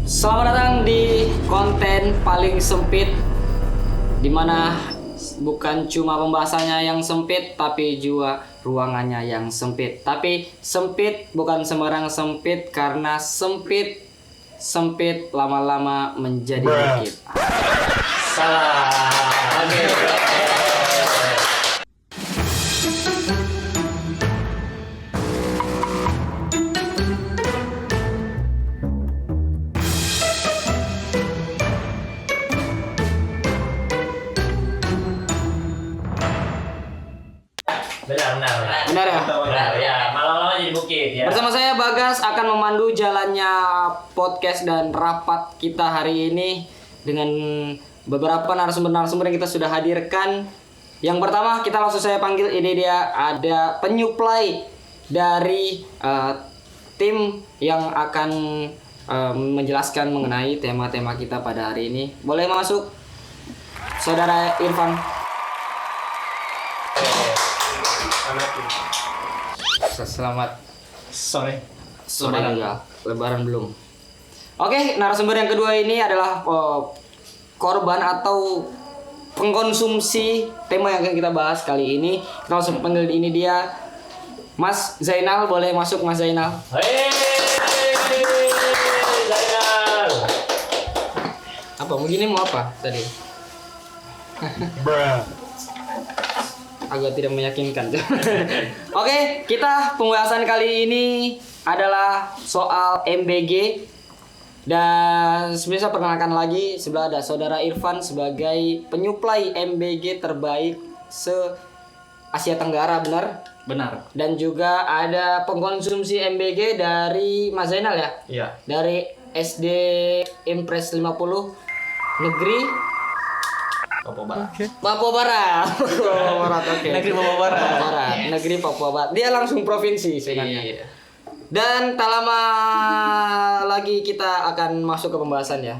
Selamat datang di konten paling sempit, dimana bukan cuma pembahasannya yang sempit, tapi juga ruangannya yang sempit. Tapi sempit bukan sembarang sempit, karena sempit lama-lama menjadi bukit. Salah. Oke. Benar ya? Benar ya. Malam-malam jadi bukit ya. Bersama saya Bagas akan memandu jalannya podcast dan rapat kita hari ini dengan beberapa narasumber-narasumber yang kita sudah hadirkan. Yang pertama kita langsung saya panggil, ini dia ada penyuplai dari tim yang akan menjelaskan mengenai tema-tema kita pada hari ini. Boleh masuk, Saudara Irfan. Selamat Sore. Lebaran belum. Oke, narasumber yang kedua ini adalah korban atau pengkonsumsi tema yang akan kita bahas kali ini. Kita langsung panggil, ini dia Mas Zainal. Boleh masuk, Mas Zainal. Hei, Zainal. Apa begini mau apa tadi? Agak tidak meyakinkan. Oke, kita pembahasan kali ini adalah soal MBG. Dan sebelum saya perkenalkan lagi, sebelah ada Saudara Irfan sebagai penyuplai MBG terbaik se-Asia Tenggara, benar? Benar. Dan juga ada pengkonsumsi MBG dari Mas Zainal ya? Iya. Dari SD Impres 50 Negeri Papua Barat. Papua Barat. Papua Barat, oke. Negeri Papua Barat. Papua Barat. Negeri Papua Barat. Dia langsung provinsi sebenarnya. Iya. Dan tak lama lagi kita akan masuk ke pembahasan ya.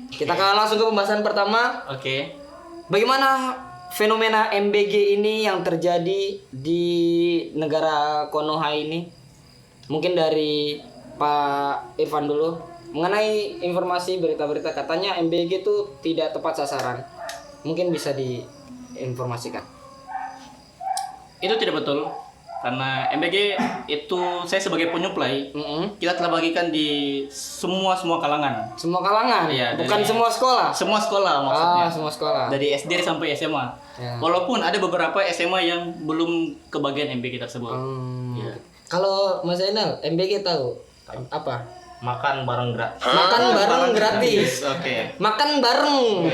Kita akan langsung ke pembahasan pertama. Oke. Bagaimana fenomena MBG ini yang terjadi di negara Konoha ini? Mungkin dari Pak Irfan dulu. Mengenai informasi berita-berita katanya MBG itu tidak tepat sasaran. Mungkin bisa diinformasikan. Itu tidak betul. Karena MBG itu saya sebagai penyuplai, kita telah bagikan di semua kalangan. Semua kalangan? Iya, bukan dari- semua sekolah? Semua sekolah maksudnya. Semua sekolah. Dari SD sampai SMA. Ya. Walaupun ada beberapa SMA yang belum kebagian MBG tersebut. Iya. Kalau Mas Zainal, MBG tahu apa? Makan bareng gratis. Makan bareng gratis. Oke. Makan bareng.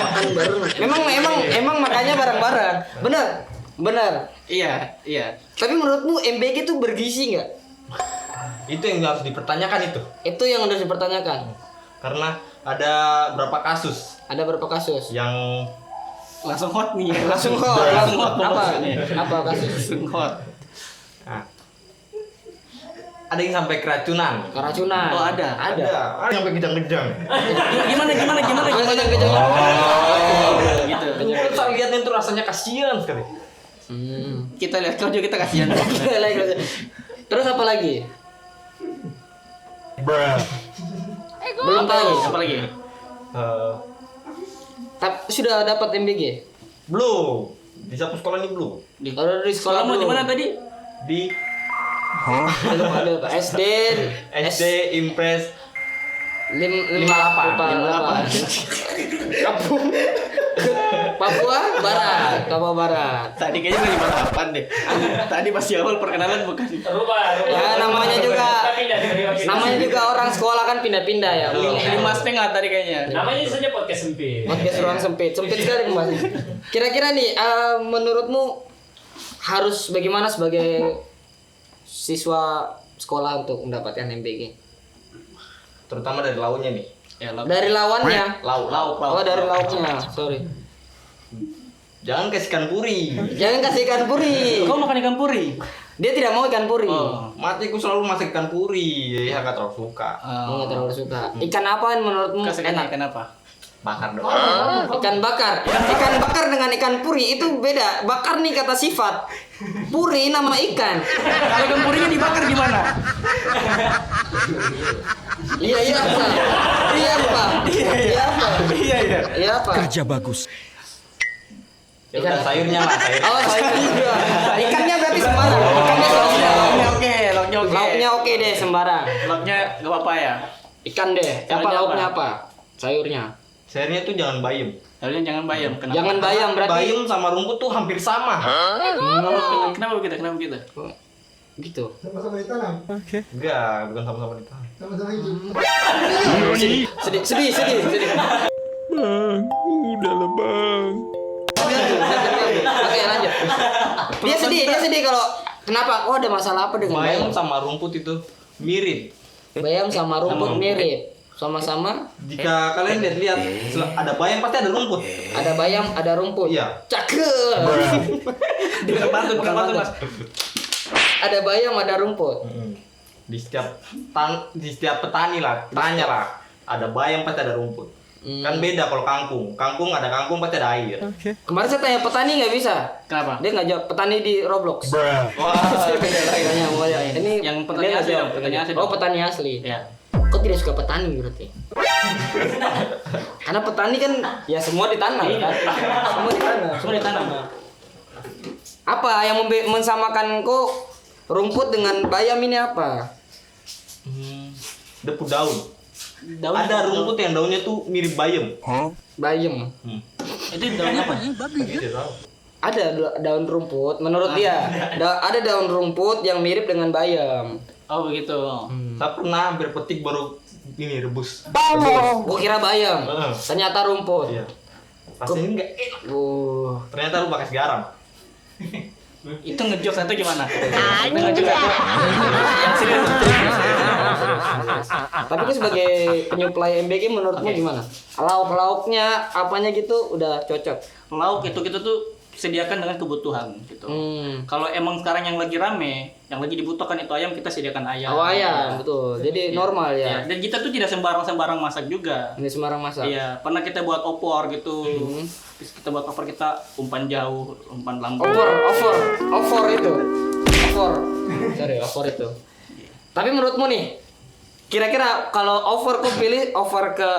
Makan bareng. Memang makannya bareng-bareng. Benar. Iya. Tapi menurutmu MBG itu bergizi nggak? Itu yang harus dipertanyakan itu. Itu yang harus dipertanyakan. Karena ada berapa kasus Ada berapa kasus? yang Langsung hot nih. Langsung hot. Apa kasus? Langsung hot. nah, ada yang sampai keracunan. Keracunan. Oh, ada. Ada. Ada yang sampai kejang-kejang. Gimana? Kejang-kejang. Gitu. Terus saya lihatnya itu rasanya kasihan sekali. Kita lihat kalau kita kasihan. Terus apa lagi? Belum tahu. Apa lagi? Sudah dapat MBG? Belum. Di satu sekolah ini belum. Kalau di sekolah Kamu di belum. mana tadi? Di Belum ada. SD Impres 58. Papua Barat. Tadi kayaknya lagi 58 deh. Tadi pas di awal perkenalan bukan. Ya namanya juga orang sekolah kan pindah-pindah ya. 5,5 tadi kayaknya. Namanya saja podcast sempit. Podcast ruang sempit sekali pembahasan. Kira-kira nih, menurutmu harus bagaimana sebagai siswa sekolah untuk mendapatkan MBG? terutama dari lauknya nih. Ya, Dari lawannya. Lauk. Oh, dari lauknya. Sorry. Jangan kasih ikan puri. Jangan kasih ikan puri. Kau makan ikan puri? Dia tidak mau ikan puri. Oh. Matiku selalu masak ikan puri. Ya nggak terlalu suka. Nggak terlalu suka. Ikan apa yang menurutmu Kasih enak? ikan apa? Bakar doang. Ikan bakar. Ikan bakar dengan ikan puri itu beda. Bakar nih kata sifat. Puri nama ikan. Kalau ikan purinya dibakar gimana? Iya apa? Iya apa? Iya apa? Iya apa? Kerja bagus. Ya udah sayurnya lah, sayur. Oh, sayurnya juga. Ikannya berarti sembarang. Ikannya sembarang. Lauknya oke. Lauknya oke deh sembarang. Lauknya enggak apa-apa ya. Ikan deh. Apa Sayurnya lauknya apa? apa? Sayurnya. Sayurnya tuh jangan bayam. Sayurnya jangan bayam. Kenapa? Jangan bayam berarti. Bayam sama rumput tuh hampir sama. Kenapa begitu? Kenapa begitu? Gitu. Sama-sama ditanam. Enggak, bukan sama-sama di tangan. Sama-sama hidup. Sedih. Udahlah bang. Oke, lanjut. Dia sedih kalau kenapa? Oh, ada masalah apa dengan Bayam bayam? sama rumput itu mirip. Bayam sama rumput mirip. Sama-sama Jika kalian lihat ada bayam pasti ada rumput. ada bayam, ada rumput. Iya. Cakep. Bukan pantun, Mas. Ada bayam, ada rumput. Di setiap petani lah, tanya lah. Ada bayam pasti ada rumput. Kan beda kalau kangkung. Kangkung ada kangkung pasti ada air. Kemarin saya tanya petani nggak bisa. Kenapa? Dia nggak jawab. Petani di Roblox. Wah, Beda lagi tanya sama dia. Ini Yang dia petani nggak asli jawab. dong, petani asli Oh, dong. petani asli. Ya. Kok tidak suka petani berarti? Karena petani kan ya semua ditanam kan. Semua ditanam. Semua ditanam. Apa yang mensamakan kok rumput dengan bayam ini apa? depu daun. Daun Ada rumput yang daunnya tuh mirip bayam. Bayam. Itu daun apa? Tidak tahu. Ada daun rumput menurut dia. Ada daun rumput yang mirip dengan bayam. Oh begitu. Saya pernah berpetik baru ini rebus. Gua kira bayam. Ternyata rumput. Iya. Rasanya enggak enak. Ternyata lu pakai garam. Itu ngejokes atau gimana? Itu ngejokes atau? Yang serius. Tapi kan sebagai penyuplai MBG menurutmu gimana? Lauk-lauknya apanya gitu udah cocok. Lauk itu kita tuh sediakan dengan kebutuhan gitu. Kalau emang sekarang yang lagi rame, yang lagi dibutuhkan itu ayam, kita sediakan ayam. Oh ayam, betul. Jadi normal ya. Dan kita tuh tidak sembarang masak juga. Ini sembarang masak. Iya, pernah kita buat opor gitu. Terus kita buat opor, kita umpan jauh, umpan lambung. Over itu. Sorry, over itu. Tapi menurutmu nih, kira-kira kalau over kok pilih over ke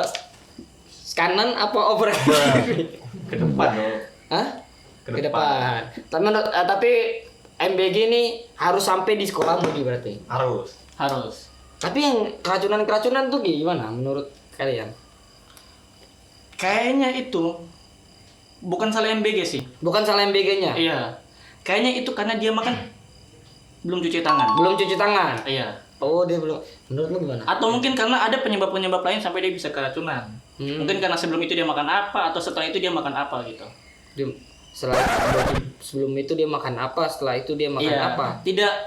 kanan apa over ke kiri? Ke depan dong. Hah? Ke Ke depan. Tapi MBG ini harus sampai di sekolahmu berarti. Harus. Tapi yang keracunan tuh gimana menurut kalian? Kayaknya itu bukan salah MBG sih. Bukan salah MBG-nya. Iya. Kayaknya itu karena dia makan belum cuci tangan. Belum cuci tangan. Iya. Oh, dia belum. Menurutmu gimana? Atau mungkin karena ada penyebab-penyebab lain sampai dia bisa keracunan. Mungkin karena sebelum itu dia makan apa atau setelah itu dia makan apa gitu. Sebelum itu dia makan apa, setelah itu dia makan Iya. apa?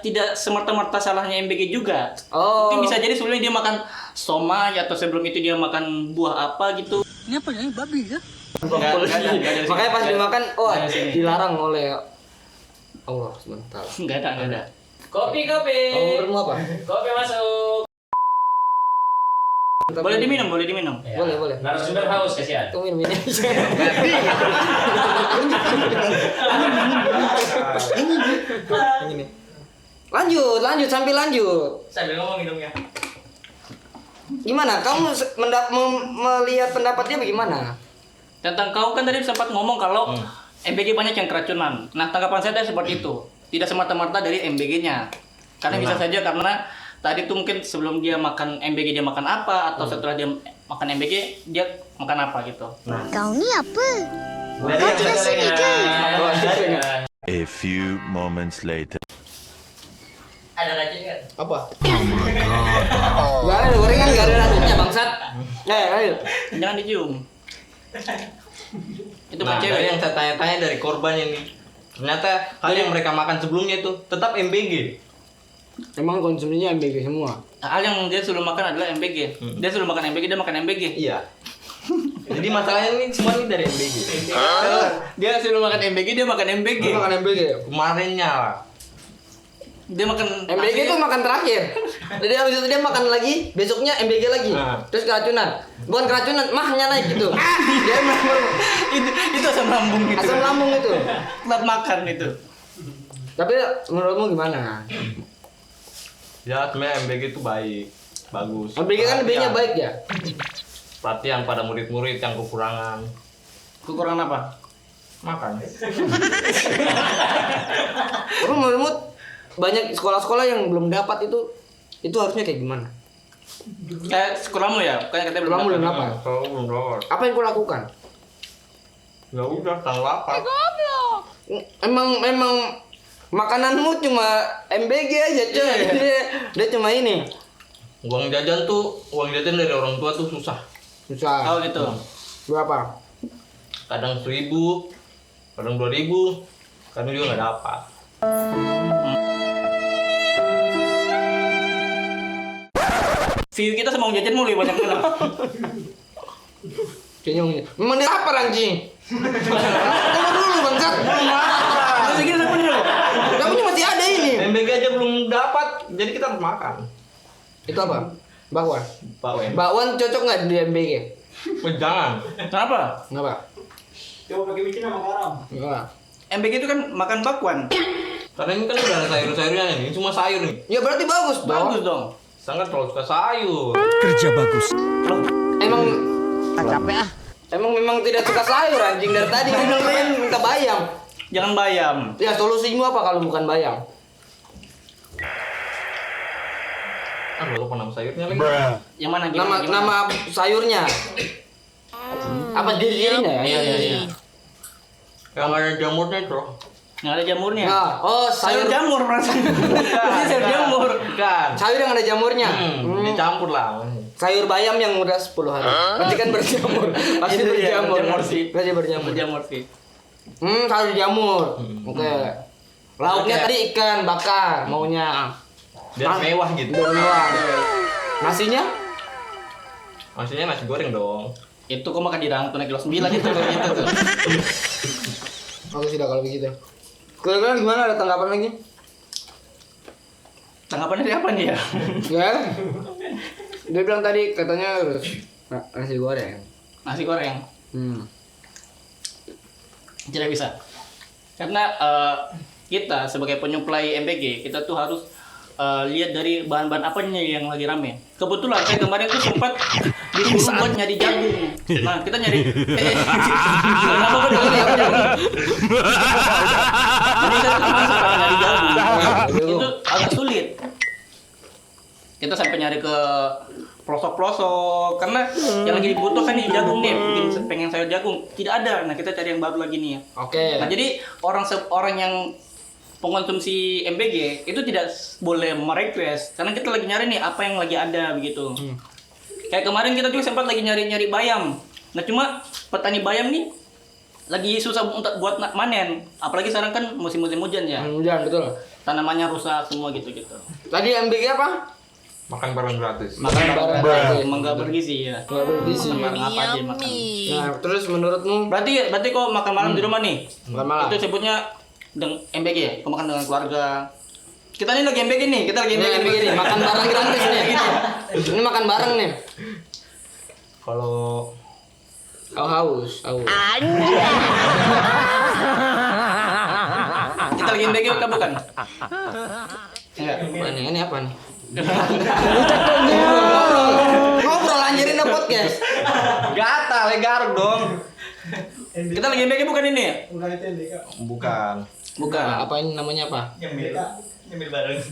Tidak semerta-merta salahnya MBG juga. Oh. Mungkin bisa jadi sebelumnya dia makan somai atau sebelum itu dia makan buah apa gitu. Ini apa ya? Babi ya? Makanya pas dimakan, Nggak ada sini. dilarang oleh Allah sebentar. Enggak ada. Kopi. Oh, menurutmu apa? Kopi masuk. Boleh diminum. Ya. Boleh. Narasumber haus kasihan. Kamu minum ini. Lanjut sambil lanjut. Sambil ngomong minumnya. Gimana? Kamu melihat pendapatnya bagaimana? Tentang kau kan tadi sempat ngomong kalau MBG banyak yang keracunan. Nah, tanggapan saya adalah seperti itu. Tidak semata-mata dari MBG-nya. Karena bisa saja karena tadi tuh mungkin sebelum dia makan MBG dia makan apa atau setelah dia makan MBG dia makan apa gitu. Kau ni apa? Dari Kau yang tidak sini ke? A few moments later. Ada racun kan? Apa? Gak ada gorengan, gak ada racunnya bangsat. Ayo. Jangan dicium. Itu Nah, kan dari cewek. yang saya tanya-tanya dari korbannya nih. Ternyata hal yang mereka makan sebelumnya itu tetap MBG. Emang konsumsinya MBG semua. Hal yang dia sebelum makan adalah MBG. Dia sebelum makan MBG dia makan MBG. Iya. Jadi masalahnya ini semua ini dari MBG. Dia sebelum makan MBG dia makan MBG. Dia makan MBG. Kemarinnya lah. Dia makan MBG itu makan terakhir. Jadi habis itu dia makan lagi, besoknya MBG lagi. Nah. Terus keracunan. Bukan keracunan, mahnya naik gitu. Dia itu asam lambung itu. asam lambung itu. Telat makan itu. Tapi menurutmu gimana? Ya sebenarnya MBG itu baik. bagus. MBG kan B-nya baik ya. Perhatian pada murid-murid yang kekurangan Kekurangan apa? makan. Tapi menurutmu banyak sekolah-sekolah yang belum dapat itu harusnya kayak gimana? Kayak sekolahmu ya? Kayak katanya Sekolahmu belum dapat. dapat. Kalau belum dapat, Apa yang kau lakukan? ya udah tanggal lapar. Memang makananmu cuma MBG aja coy. Dia cuma ini. Uang jajan dari orang tua tuh susah. Susah. Oh gitu. Berapa? Kadang 1.000, kadang 2.000, kadang juga nggak dapat. View kita sama uang jajan mulai banyak kenal. Kenyong. Memang dia lapar anjing. Tunggu dulu bangsat. Masih gini sama dulu. Kamu masih ada ini. MBG aja belum dapat, jadi kita harus makan. Itu apa? Bakwan. Bakwan. Bakwan cocok nggak di MBG? Jangan. Kenapa? Kenapa? Coba pakai micin sama garam. Enggak. MBG itu kan makan bakwan. Karena ini kan udah ada sayur-sayurnya nih. Ini cuma sayur nih. Ya berarti bagus dong. Bagus dong. Sangat terlalu suka sayur. Kerja bagus. Emang capek ah. Emang memang tidak suka sayur anjing dari tadi kan minta bayam. Jangan bayam. Ya solusimu apa kalau bukan bayam? Lupa nama sayurnya lagi. Yang mana? Nama sayurnya. Apa dirinya ya? Iya. Yang ada jamurnya itu. Yang ada jamurnya. Nah, oh Sayur sayur jamur perasaan. Ini sayur jamur. Kan. sayur yang ada jamurnya. Dicampur lah. Sayur bayam yang udah 10 hari. Pasti kan berjamur. Pasti Itu iya, berjamur. berjamur sih. Pasti berjamur. Jamur sih. Sayur jamur. Oke. Lauknya tadi ikan bakar maunya. Biar mewah gitu. Biar mewah. Nasinya? Maksudnya nasi goreng dong. Itu kok makan di rangkul kilo 9 itu kalau gitu tuh. Bagus sudah kalau begitu. Kira-kira gimana, ada tanggapan lagi? Tanggapannya dari apa nih ya? Ya. Dia bilang tadi katanya harus nasi goreng. Nasi goreng. Tidak bisa. Karena kita sebagai penyuplai MBG, kita tuh harus lihat dari bahan-bahan apanya yang lagi rame. Kebetulan saya kemarin tuh sempat disuruh buat nyari jagung. Nah, kita nyari kenapa kok nyari jagung? Jadi kita tuh sempat nyari jagung. Itu agak sulit. Kita sampai nyari ke pelosok-pelosok karena yang lagi dibutuhkan nih jagung nih, pengen sayur jagung tidak ada. Nah, kita cari yang baru lagi nih ya. Oke. Nah, jadi orang yang pengonsumsi MBG itu tidak boleh merequest karena kita lagi nyari nih apa yang lagi ada begitu. Kayak kemarin kita juga sempat lagi nyari bayam. Nah, cuma petani bayam nih lagi susah untuk buat manen. Apalagi sekarang kan musim-musim hujan ya. Hujan betul. Tanamannya rusak semua gitu-gitu. Tadi MBG apa? Makan barang gratis. Makan barang gratis. Emang nggak bergizi ya. Nggak bergizi. Makan apa aja makan. Nah, terus menurutmu Berarti kok makan malam di rumah nih? makan malam? Itu sebutnya MBG ya, kau makan dengan keluarga. Kita ini lagi MBG nih, kita lagi Ini MBG nih, makan bareng gratis nih. Ini makan bareng nih. Kalau Haus. Kita lagi MBG kan bukan? Enggak. Ini apa nih? Ngobrol anjirin na podcast. gatal, garuk dong. Kita lagi MBG bukan ini? Bukan. Bukan. Apa ini namanya apa? Nyemil bareng.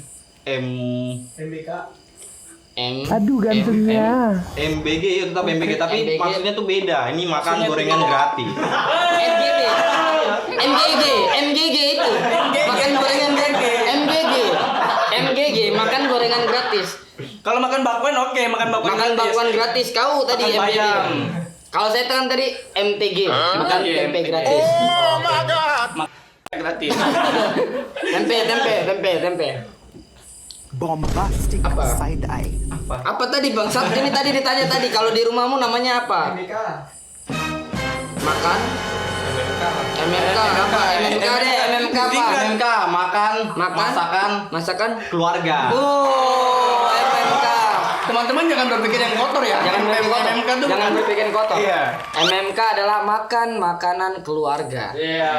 Aduh gantengnya. MBG ya tetap MBG tapi MBG. maksudnya tuh beda. Ini makan Maksudnya gorengan tuh beda. gratis. MGG itu makan gorengan gratis. MGG makan gorengan gratis. Kalau makan bakwan oke, makan bakwan Makan gratis. bakwan gratis. Kau tadi Makan MGG. bayam. Kalau saya kan tadi MTG, makan Iya, tempe MTG. gratis. Gratis. Tempe. Bombastic Apa? side eye. Apa tadi Bang Sat? Ini tadi ditanya tadi kalau di rumahmu namanya apa? Makan MMK apa? MMK deh, MMK apa? MMK makan, Masakan keluarga. Oh, MMK. Teman-teman jangan berpikir yang kotor ya. Jangan berpikir kotor. MMK tuh Jangan bukan- berpikir kotor. Iya. MMK adalah makan makanan keluarga. Iya.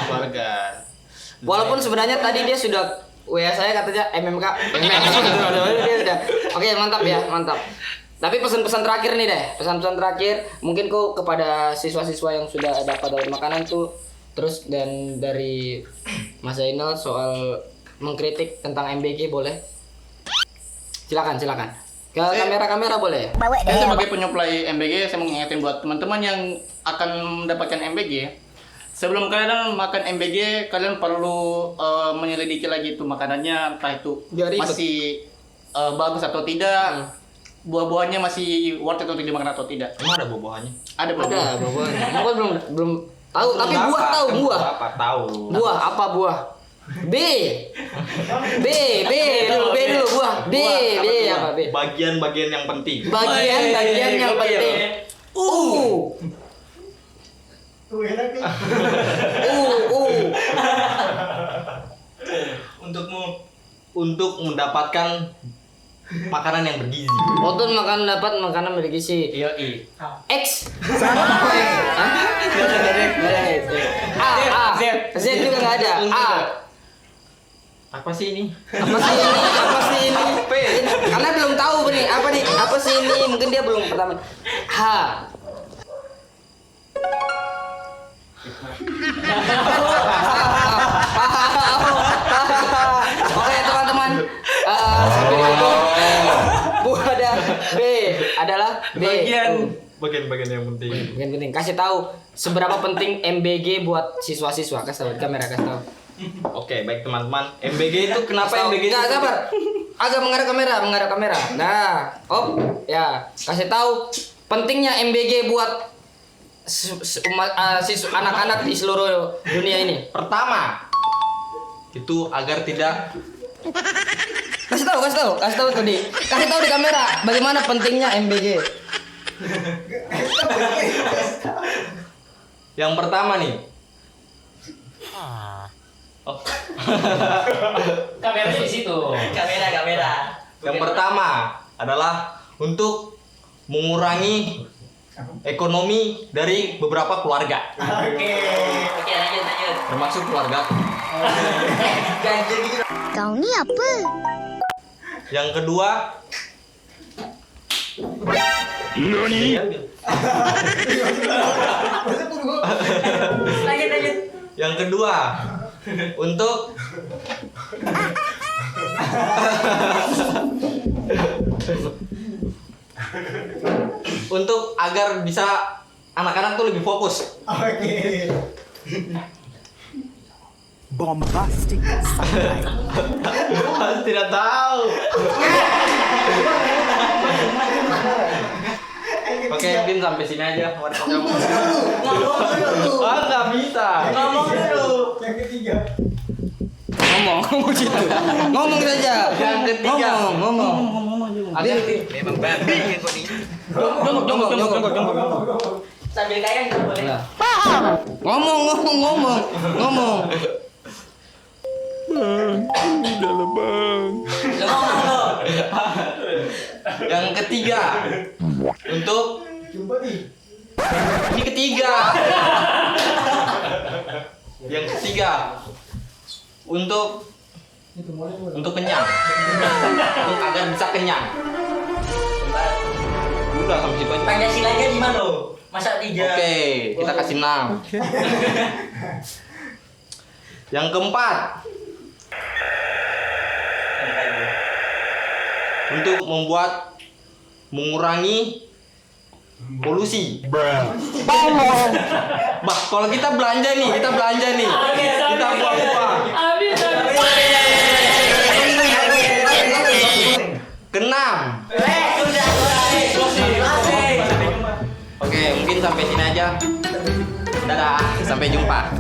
Keluarga. Walaupun sebenarnya tadi dia sudah WA saya katanya MMK. Dia sudah. Oke, Oke, mantap ya, mantap. Tapi pesan-pesan terakhir nih deh, pesan-pesan terakhir mungkin kok kepada siswa-siswa yang sudah dapat daur makanan tuh, terus dan dari Mas Zainal soal mengkritik tentang MBG boleh? Silakan. Ke kamera boleh. Saya sebagai penyuplai MBG, saya mau ngingetin buat teman-teman yang akan mendapatkan MBG. Sebelum kalian makan MBG, kalian perlu menyelidiki lagi itu makanannya, entah itu Biar ribet. masih bagus atau tidak, buah-buahnya masih worth it untuk dimakan atau tidak. Emang ada buah-buahannya? Ada Ada buah-buah. buah-buahan. Aku belum tahu, tapi buah tahu buah. Apa tahu? Buah apa buah? B dulu buah. B apa B? Bagian-bagian yang penting. Bagian yang penting. Enak nih. Untuk mendapatkan makanan yang bergizi. Untuk dapat makanan bergizi. Iya. X. Hah? A. Z juga nggak ada. A. Apa sih ini? Apa sih ini? Karena belum tahu nih apa sih ini? Mungkin dia belum pertama. H. Oke teman-teman, sampai di situ. Buah ada B adalah B. Bagian-bagian yang penting. Bagian penting. Kasih tahu seberapa penting MBG buat siswa-siswa. Kasih tahu di kamera, kasih tahu. Oke, baik teman-teman. MBG itu kenapa Kasih tahu. MBG itu? Nggak, sabar. Agak menghadap kamera. Nah, ya, kasih tahu pentingnya MBG buat anak-anak di seluruh dunia ini. Pertama, itu agar tidak Kasih tahu tadi. Kasih tahu di kamera bagaimana pentingnya MBG. yang pertama nih. Kamera di situ. Kamera. Yang pertama adalah untuk mengurangi ekonomi dari beberapa keluarga. Oke, lanjut. Termasuk keluarga. Kau ni apa? Yang kedua, Lanjut. yang kedua untuk agar bisa anak-anak tuh lebih fokus. Oke. Bombastic style. Tidak tahu. Oke, Bin sampai sini aja. Nggak bisa. Yang ketiga. Ngomong gitu. Ngomong saja. Yang ketiga. Ngomong. Agar Memang babi yang kau ini. Jongkok. Sambil kayak nggak boleh. Ngomong. Yang ketiga untuk Jumpa nih. ini ketiga. Yang ketiga untuk kenyang. Untuk agar bisa kenyang. Udah sampai situ aja. Pancasilanya di mana lo? Masa 3? Oke, kita kasih 6. Yang keempat, untuk mengurangi polusi. Bah, kalau kita belanja nih. Kita buang uang. Keenam. Oke, mungkin sampai sini aja. Dadah, sampai jumpa.